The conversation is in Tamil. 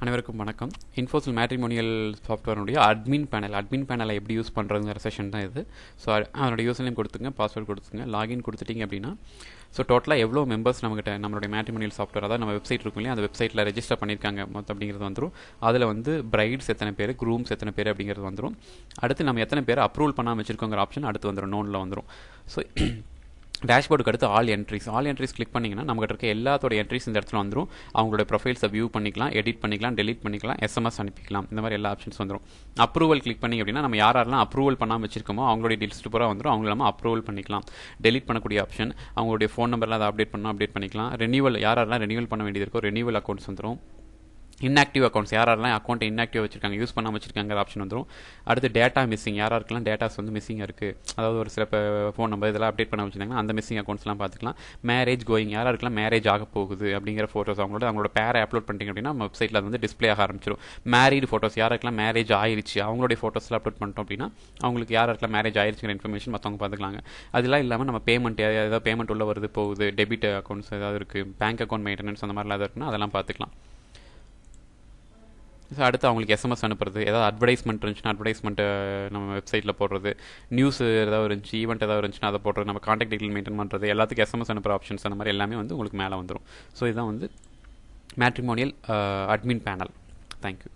அனைவருக்கும் வணக்கம். இன்ஃபோசில் மேட்ரிமோனியல் சாஃப்ட்வேருடைய அட்மின் பேனலை எப்படி யூஸ் பண்ணுறதுங்கிற செஷன் தான் இது. ஸோ அதனுடைய யூசர் நேம் கொடுத்துங்க, பாஸ்வேர்டு கொடுத்துங்க, லாகின் கொடுத்துட்டிங்க அப்படின்னா ஸோ டோட்டலாக எவ்வளோ மெம்பர்ஸ் நம்மளுடைய மேட்ரிமோனியல் சாஃப்ட்வேர், அதாவது நம்ம வெப்சைட் இருக்கும் இல்லையா, அந்த வெப்சைட்டில் ரெஜிஸ்டர் பண்ணியிருக்காங்க மொத்தம் அப்படிங்கிறது வந்துடும். அதில் வந்து பிரைட்ஸ் எத்தனை பேர், க்ரூம்ஸ் எத்தனை பேர் அப்படிங்கிறது வந்துடும். அடுத்து நம்ம எத்தனை பேர் அப்ரூவல் பண்ணாமல் வச்சிருக்கோங்கிற ஆப்ஷன் அடுத்து வந்துடும், நோனில் வந்துடும். ஸோ டேஷ்போர்டுக்கு அடுத்து ஆல் என்ட்ரிஸ் கிளிக் பண்ணிங்கன்னா நம்மகிட்ட இருக்க எல்லாத்தோட என்ட்ரிஸ் இந்த இடத்துல வந்துடும். அவங்களோட ப்ரொஃபைல்ஸை வியூ பண்ணிக்கலாம், எடிட் பண்ணிக்கலாம், டெலிட் பண்ணிக்கலாம், எஸ்எம்எஸ் அனுப்பிக்கலாம், இந்த மாதிரி எல்லா ஆப்ஷன்ஸ் வந்துடும். அப்ரூவல் கிளிக் பண்ணி அப்படின்னா நம்ம யாரெல்லாம் அப்ரூவல் பண்ணாமல் வச்சிருக்கோமோ அவங்களுடைய லிஸ்ட் பூரா வந்துடும். அவங்க இல்லாமல் அப்ரூவல் பண்ணிக்கலாம். டெலிட் பண்ணக்கூடிய ஆப்ஷன், அவங்களுடைய ஃபோன் நம்பர்லாம் அதை அப்டேட் பண்ணிக்கலாம். ரெனியூவல் யாரெல்லாம் ரெனியூவல் பண்ண வேண்டியது இருக்கோ ரெனியூவல் அக்கௌண்ட்ஸ் வந்துடும். இன்ஆக்டிவ் அக்கௌண்ட்ஸ் யாரெல்லாம் அக்கௌண்ட் இன்ஆக்டிவ் வச்சிருக்காங்க, யூஸ் பண்ணாமல் வச்சிருக்காங்கிற ஆப்ஷன் வந்துடும். அடுத்து டேட்டா மிஸ்ஸிங், யாருக்கெல்லாம் டேட்டாஸ் வந்து மிஸ்ஸிங் இருக்குது, அதாவது ஒரு சில ஃபோன் நம்பர் இதெல்லாம் அப்டேட் பண்ண வச்சிருந்தாங்கன்னா அந்த மிஸ்ஸிங் அக்கௌண்ட்ஸ்லாம் பார்த்துக்கலாம். மேரேஜ் கோயிங், யாருக்கெல்லாம் மேரேஜ் ஆக போகுது அப்படிங்கிற ஃபோட்டோஸ் அவங்களோட பேரை அப்லோட் பண்ணிட்டீங்க அப்படின்னா நம்ம வெப்சைட்டில் அது வந்து டிஸ்பிளே ஆக ஆரம்பிச்சிடும். மேரீடு ஃபோட்டோஸ், யாருக்கெல்லாம் மேரேஜ் ஆயிருச்சு அவங்களுடைய ஃபோட்டோஸ்லாம் அப்லோட் பண்ணிட்டோம் அப்படின்னா அவங்களுக்கு யாருக்கெல்லாம் மேரேஜ் ஆயிருச்சுங்கிற இன்ஃபர்மேஷன் மற்றவங்க பார்த்துக்கலாங்க. அதெல்லாம் இல்லாமல் நம்ம பேமெண்ட் ஏதாவது பேமெண்ட் உள்ள வருது போகுது, டெபிட் அக்கௌண்ட்ஸ் ஏதாவது இருக்குது, பேங்க் அக்கௌண்ட் மெயின்டெனன்ஸ் அந்த மாதிரிலாம் ஏதாவது இருக்குன்னா அதெல்லாம் பார்த்துக்கலாம். ஸோ அடுத்து அவங்களுக்கு எஸ்எம்எஸ் அனுப்புறது, ஏதாவது அட்வர்டைஸ்மெண்ட் இருந்துச்சுன்னா அட்வர்டைஸ்மெண்ட்டு நம்ம வெப்சைட்டில் போடுறது, நியூஸ் ஏதாவது இருந்துச்சு, ஈவெண்ட் ஏதாவது இருந்துச்சுன்னா அதை போடுறது, நம்ம கான்டாக்ட் டீட்டெயில் மெயின்டைன் பண்ணுறது, எல்லாத்துக்கும் எஸ்எம்எஸ் அனுப்புகிற ஆப்ஷன்ஸ் அந்த மாதிரி எல்லாமே வந்து உங்களுக்கு மேலே வந்துடும். ஸோ இதுதான் வந்து மேட்ரிமோனியல் அட்மின் பேனல். தேங்க்யூ.